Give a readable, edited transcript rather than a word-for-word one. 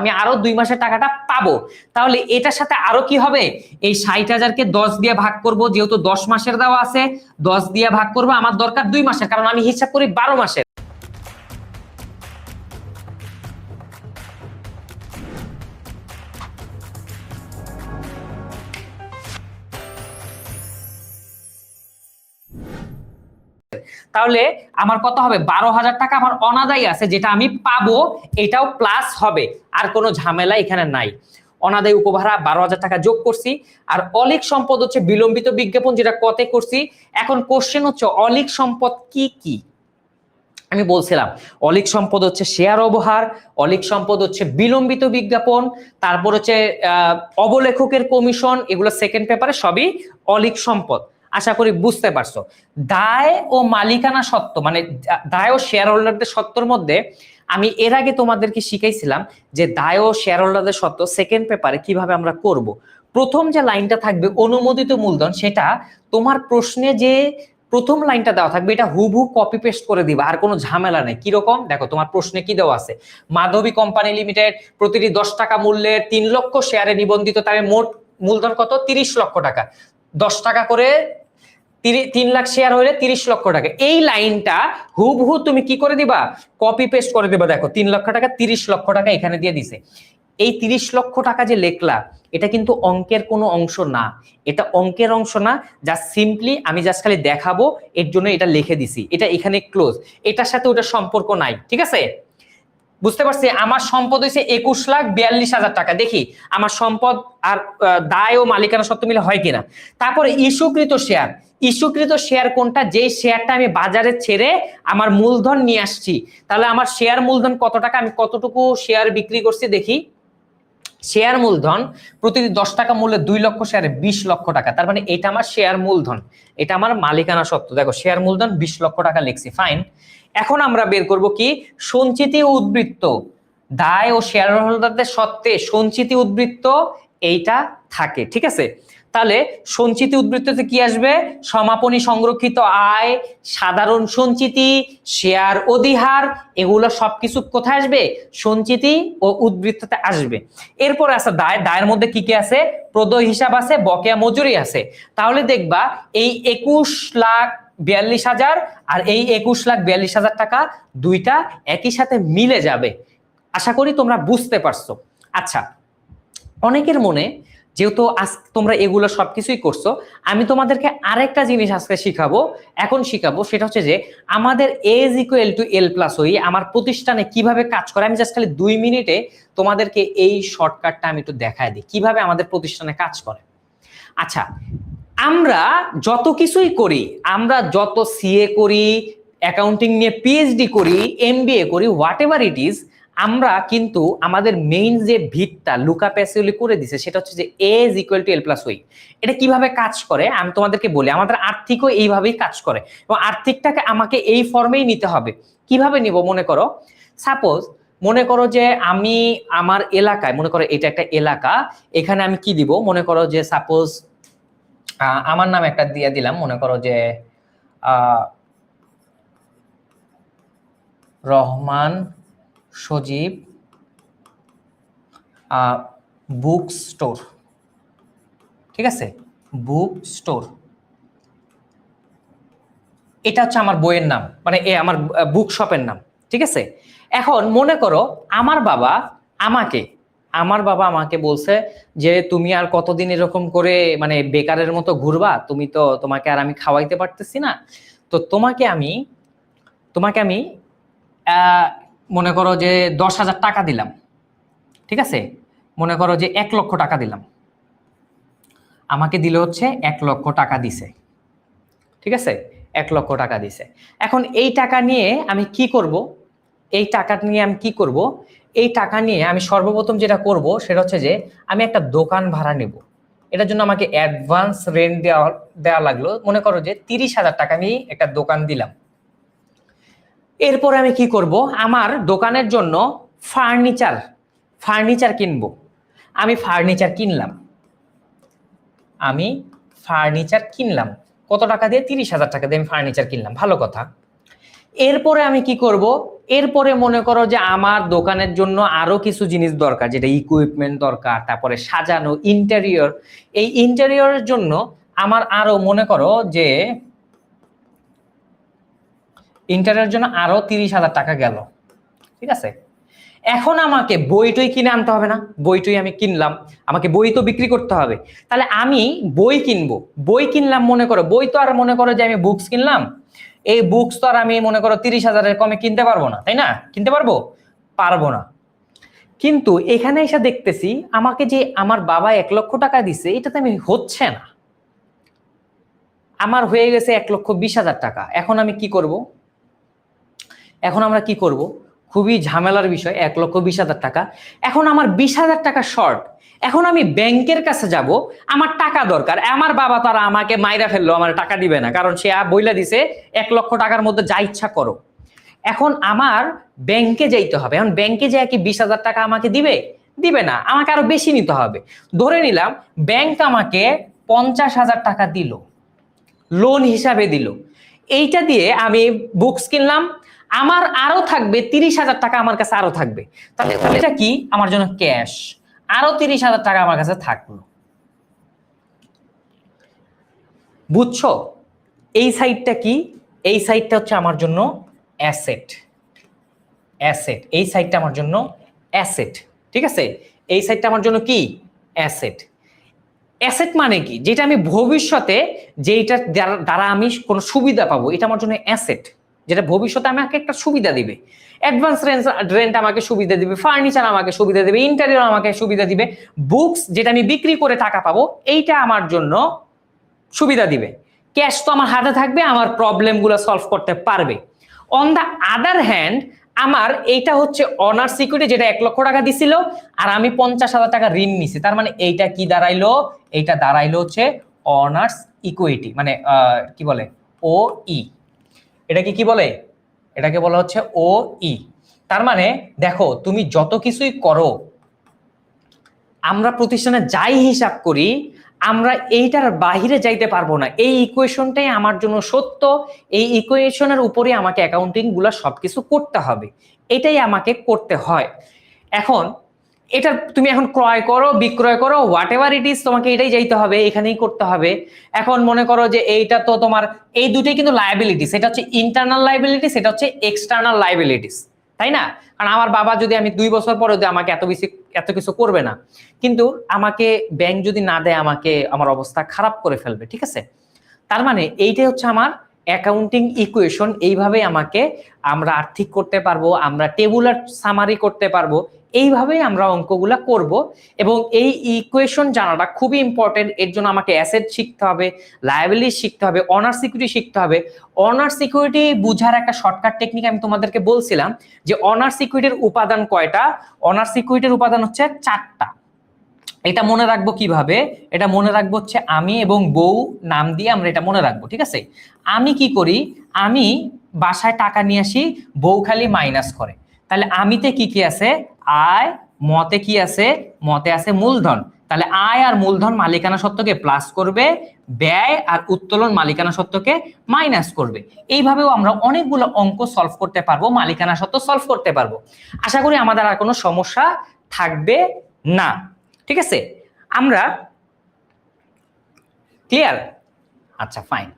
আমি আরো 2 মাসের টাকাটা পাবো, তাহলে এটার সাথে আরো কি হবে, এই 60,000-কে 10 দিয়ে ভাগ করব, যেহেতু 10 মাসের দেওয়া আছে 10 দিয়ে ভাগ করব, আমার দরকার 2 মাসের, কারণ আমি হিসাব করি 12 মাসের। তাহলে আমার কত হবে, 12,000 টাকা আমার অনাদায়ী আছে, যেটা আমি পাবো, এটাও প্লাস হবে, আর কোনো ঝামেলা এখানে নাই। অনাদায়ী উপভাড়া 12,000 টাকা যোগ করছি। আর অলিক সম্পদ হচ্ছে বিলম্বিত বিজ্ঞাপন, যেটা কতে করছি। এখন কোশ্চেন হচ্ছে অলিক সম্পদ কি কি। আমি বলছিলাম অলিক সম্পদ হচ্ছে শেয়ার অবহার, অলিক সম্পদ হচ্ছে বিলম্বিত বিজ্ঞাপন, তারপর হচ্ছে অবলেখকের কমিশন, এগুলো সেকেন্ড পেপারে সবই অলিক সম্পদ। আশা করি বুঝতে পারছো। দায় ও মালিকানা সত্ত্ব, মানে দায় ও শেয়ার হোল্ডারদের সত্ত্বর মধ্যে আমি এর আগে তোমাদেরকে শিখাইছিলাম যে দায় ও শেয়ার হোল্ডারদের সত্ত্ব সেকেন্ড পেপারে কিভাবে আমরা করব। প্রথম যে লাইনটা থাকবে অনুমোদিত মূলধন, সেটা তোমার প্রশ্নে যে প্রথম লাইনটা দেওয়া থাকবে এটা হুবহু কপি পেস্ট করে দিবা, আর কোনো ঝামেলা নেই। কিরকম দেখো, তোমার প্রশ্নে কি দেওয়া আছে, মাধবী কোম্পানি লিমিটেড প্রতিটি 10 টাকা মূল্যের 3 লক্ষ শেয়ারে নিবন্ধিত, তার মোট মূলধন কত, 30 লক্ষ টাকা, 10 টাকা করে 3 লাখ শেয়ার হইলে 30 লক্ষ টাকা। এই লাইনটা হুবহু তুমি কি করে দিবা, কপি পেস্ট করে দিবা। দেখো 3 লক্ষ টাকা 30 লক্ষ টাকা এখানে দিয়ে দিছে। এই 30 লক্ষ টাকা যে লেখলা, এটা কিন্তু অঙ্কের কোনো অংশ না, এটা অঙ্কের অংশ না, যা সিম্পলি আমি জাস্ট খালি দেখাবো এর জন্য এটা লিখে দিছি, এটা এখানে ক্লোজ, এটার সাথে ওটার সম্পর্ক নাই। ঠিক আছে, বুঝতে পারছি। আমার সম্পদ হয়েছে 21,42,000 টাকা। দেখি আমার সম্পদ আর দায় ও মালিকানা সত্ত্ব মিলে হয় কিনা। তারপরে ইস্যুকৃত শেয়ার, ইস্যুকৃত শেয়ার কোনটা, যে শেয়ারটা আমি বাজারে ছেড়ে আমার মূলধন নিয়ে আসছি। তাহলে আমার শেয়ার মূলধন কত টাকা, আমি কতটুকু শেয়ার বিক্রি করছি দেখি। শেয়ার মূলধন প্রতিটি 10 টাকা মূল্যে 2 লক্ষ শেয়ারে 20 লক্ষ টাকা, তার মানে এটা আমার শেয়ার মূলধন, এটা আমার মালিকানা সত্ত্ব। দেখো শেয়ার মূলধন 20 লক্ষ টাকা লিখছি, ফাইন। এখন আমরা বের করব কি, সঞ্চিতি উদ্বৃত্ত, দায় ও শেয়ার হোল্ডারদের সত্ত্বে সঞ্চিতি উদ্বৃত্ত এইটা থাকে। ঠিক আছে, তাহলে সঞ্চিতি উদ্বৃত্ততে কি আসবে, সমাপনী সংরক্ষিত আয়, সাধারণ সঞ্চিতি, শেয়ার অধিহার, এগুলো সবকিছু কোথায় আসবে, সঞ্চিতি ও উদ্বৃত্ততে আসবে। এরপর আছে দায়, দায়ের মধ্যে কি কি আছে, প্রদেয় হিসাব আছে, বকেয়া মজুরি আছে। তাহলে দেখবা এই 21,42,000 আর এই 21,42,000 টাকা দুইটা একই সাথে মিলে যাবে। আশা করি তোমরা বুঝতে পারছো। আচ্ছা, অনেকের মনে, যেহেতু আজ তোমরা এগুলো সবকিছুই করছো, আমি তোমাদেরকে আরেকটা জিনিস আজকে শিখাবো, এখন শিখাবো, সেটা হচ্ছে যে আমাদের এজ ইকুয়াল টু এল প্লাস ওই আমার প্রতিষ্ঠানে কিভাবে কাজ করে। আমি জাস্ট খালি 2 মিনিটে তোমাদেরকে এই শর্টকাটটা আমি একটু দেখায় দিই কিভাবে আমাদের প্রতিষ্ঠানে কাজ করে। আচ্ছা, আমরা যত কিছুই করি, আমরা যত সিএ করি, অ্যাকাউন্টিং নিয়ে পিএইচডি করি, এমবিএ করি, হোয়াট এভার ইট ইজ, আমরা কিন্তু আমাদের মেইন যে ভিতটা লুকা প্যাসিওলি করে দিছে, সেটা হচ্ছে যে A is equal to L plus ওই। এটা কিভাবে কাজ করে আমি তোমাদেরকে বলি। আমাদের আর্থিকও এইভাবেই কাজ করে, এবং আর্থিকটাকে আমাকে এই ফর্মেই নিতে হবে। কিভাবে নিব, মনে করো সাপোজ, মনে করো যে আমি আমার এলাকায়, মনে করো এটা একটা এলাকা, এখানে আমি কি দিব, মনে করো যে সাপোজ আমার নাম একটা দিয়ে দিলাম, মনে করো যে রহমান সজীব বুক স্টোর। ঠিক আছে, বুক স্টোর, এটা হচ্ছে আমার বইয়ের নাম, মানে আমার বুক শপের নাম। ঠিক আছে, এখন মনে করো আমার বাবা আমাকে বলছে যে তুমি আর কতদিন এরকম করে মানে বেকারের মতো ঘুরবা, তুমি তো, তোমাকে আর আমি খাওয়াইতে পারতেছি না, তো তোমাকে আমি মনে করো যে 10,000 টাকা দিলাম। ঠিক আছে, মনে করো যে 1 লক্ষ টাকা দিলাম, আমাকে দিলে হচ্ছে 1 লক্ষ টাকা দিছে। ঠিক আছে, 1 লক্ষ টাকা দিছে। এখন এই টাকা নিয়ে আমি কি করব, এই টাকা নিয়ে আমি সর্বপ্রথম যেটা করব সেটা হচ্ছে যে আমি একটা দোকান ভাড়া নেব। এটার জন্য আমাকে অ্যাডভান্স রেন্ট দেওয়া লাগলো, মনে করো যে 30,000 টাকা আমি একটা দোকান দিলাম। এরপরে আমি কি করব, আমার দোকানের জন্য ফার্নিচার কিনবো। আমি ফার্নিচার কিনলাম, কত টাকা দিয়ে, 30,000 টাকা দিয়ে আমি ফার্নিচার কিনলাম, ভালো কথা। এরপরে আমি কি করব, এরপরে মনে করো যে আমার দোকানের জন্য আরো কিছু জিনিস দরকার, যেটা ইকুইপমেন্ট দরকার, তারপরে সাজানো ইন্টেরিয়র। এই ইন্টেরিয়রের জন্য আমার আরো মনে করো যে ইন্টেরিয়রের জন্য আরো 30,000 টাকা গেল, ঠিক আছে। এখন আমাকে বইটই কিনে আনতে হবে না, বইটই আমি কিনলাম, আমাকে বই তো বিক্রি করতে হবে। তাহলে আমি বই কিনবো, বই কিনলাম, মনে করো বই তো আর মনে করো যে আমি বুকস কিনলাম, এই বুকস তো আর আমি মনে করো 30,000-এর কমে কিনতে পারবো না, তাই না? কিনতে পারবো? পারবো না। কিন্তু এখানে এসে দেখতেছি আমাকে যে আমার বাবা 1,00,000 টাকা দিছে, এটাতে আমি হচ্ছে না, আমার হয়ে গেছে 1,20,000 টাকা। এখন আমি কি করব? এখন আমরা কি করব? খুবই ঝামেলার বিষয়, 1,20,000 টাকা। এখন আমার 20,000 টাকা শর্ট। এখন আমি ব্যাংকের কাছে যাব, আমার টাকা দরকার। আমার বাবা তারা আমাকে মাইরা ফেললো, আমার টাকা দিবে না, কারণ সে বইলা দিছে 1,00,000 টাকার মধ্যে যা ইচ্ছা করো। এখন আমার ব্যাংকে যাইতে হবে। এখন ব্যাংকে যায় কি 20,000 টাকা আমাকে দিবে? দিবে না, আমাকে আরো বেশি নিতে হবে। ধরে নিলাম ব্যাংক আমাকে 50,000 টাকা দিল, লোন হিসাবে দিল। এইটা দিয়ে আমি বুকস কিনলাম, আমার আরো থাকবে 30,000 টাকা, আমার কাছে আরো থাকবে। তাহলে এটা কি আমার জন্য? ক্যাশ। আরো 30,000 টাকা আমার কাছে থাকলো। বুঝছো? এই সাইডটা কি? এই সাইডটা হচ্ছে আমার জন্য অ্যাসেট। অ্যাসেট, এই সাইডটা আমার জন্য অ্যাসেট, ঠিক আছে। এই সাইডটা আমার জন্য কি? অ্যাসেট। অ্যাসেট মানে কি? যেটা আমি ভবিষ্যতে, যেটা দ্বারা আমি কোনো সুবিধা পাবো, এটা আমার জন্য অ্যাসেট, যেটা ভবিষ্যতে আমাকে একটা সুবিধা দিবে। অ্যাডভান্স রেন্ট আমাকে সুবিধা দিবে, ফার্নিচার আমাকে সুবিধা দিবে, ইন্টেরিয়র আমাকে সুবিধা দিবে, বুকস যেটা আমি বিক্রি করে টাকা পাবো, এইটা আমার জন্য সুবিধা দিবে। ক্যাশ তো আমার হাতে থাকবে, আমার প্রবলেমগুলো সলভ করতে পারবে। অন দ্য আদার হ্যান্ড, আমার এইটা হচ্ছে অনার সিকিউরিটি, যেটা 1,00,000 টাকা দিছিল, আর আমি 50,000 টাকা ঋণ নিছি। তার মানে এইটা কি দাঁড়াইলো? এইটা দাঁড়াইলো হচ্ছে অনার্স ইকুইটি, মানে কি বলে, ও ই। এটা কি বলে? এটাকে বলা হচ্ছে ও ই। তার মানে দেখো, তুমি যত কিছুই করো, আমরা প্রতিষ্ঠানে যাই হিসাব করি, আমরা এইটার বাহিরে যাইতে পারবো না। এই ইকুয়েশনটাই আমার জন্য সত্য, এই ইকুয়েশনের উপরে আমাকে অ্যাকাউন্টিং গুলা সবকিছু করতে হবে, এটাই আমাকে করতে হয়। এখন এটা তুমি এখন ক্রয় করো, বিক্রয় করো, হোয়াট এভার ইট ইজ, তোমাকে এটাই যাইতে হবে, এখানেই করতে হবে। এখন মনে করো যে এইটা তো তোমার, এই দুটোই কিন্তু লায়াবিলিটিস, এটা হচ্ছে ইন্টারনাল লায়াবিলিটিস, এটা হচ্ছে এক্সটার্নাল লায়াবিলিটিস, তাই না? কারণ আমার বাবা যদি, আমি 2 বছর পরে আমাকে এত কিছু করবে না, কিন্তু আমাকে ব্যাংক যদি না দেয়, আমাকে আমার অবস্থা খারাপ করে ফেলবে, ঠিক আছে। তার মানে এইটাই হচ্ছে আমার অ্যাকাউন্টিং ইকুয়েশন। এইভাবে আমাকে আমরা আর্থিক করতে পারবো, আমরা টেবুলার সামারি করতে পারবো, এইভাবেই আমরা অঙ্কগুলা করব। এবং এই ইকুয়েশন জানাটা খুবই ইম্পর্টেন্ট। এর জন্য আমাকে অ্যাসেট শিখতে হবে, লায়াবিলিটি শিখতে হবে, অনার সিকিউরিটি শিখতে হবে। অনার সিকিউরিটি বুঝার একটা শর্টকাট টেকনিক আমি তোমাদেরকে বলছিলাম, যে অনার সিকিউরিটির উপাদান কয়টা? অনার সিকিউরিটির উপাদান হচ্ছে 4টা। এটা মনে রাখবো কিভাবে? এটা মনে রাখবো হচ্ছে আমি এবং বউ নাম দিয়ে আমরা এটা মনে রাখবো, ঠিক আছে। আমি কি করি? আমি বাসায় টাকা নিয়ে আসি, বউ খালি মাইনাস করে। তাহলে আমিতে কি কি আছে? আয়। মতে কি আছে? মতে আছে মূলধন। তাহলে আয় আর মূলধন মালিকানা সত্ত্বকে প্লাস করবে, ব্যয় আর উত্তোলন মালিকানা সত্ত্বকে মাইনাস করবে। এইভাবেও আমরা অনেকগুলো অঙ্ক সলভ করতে পারবো, মালিকানা সত্ত্ব সলভ করতে পারবো। আশা করি আমাদের আর কোনো সমস্যা থাকবে না, ঠিক আছে। আমরা ক্লিয়ার? আচ্ছা, ফাইন।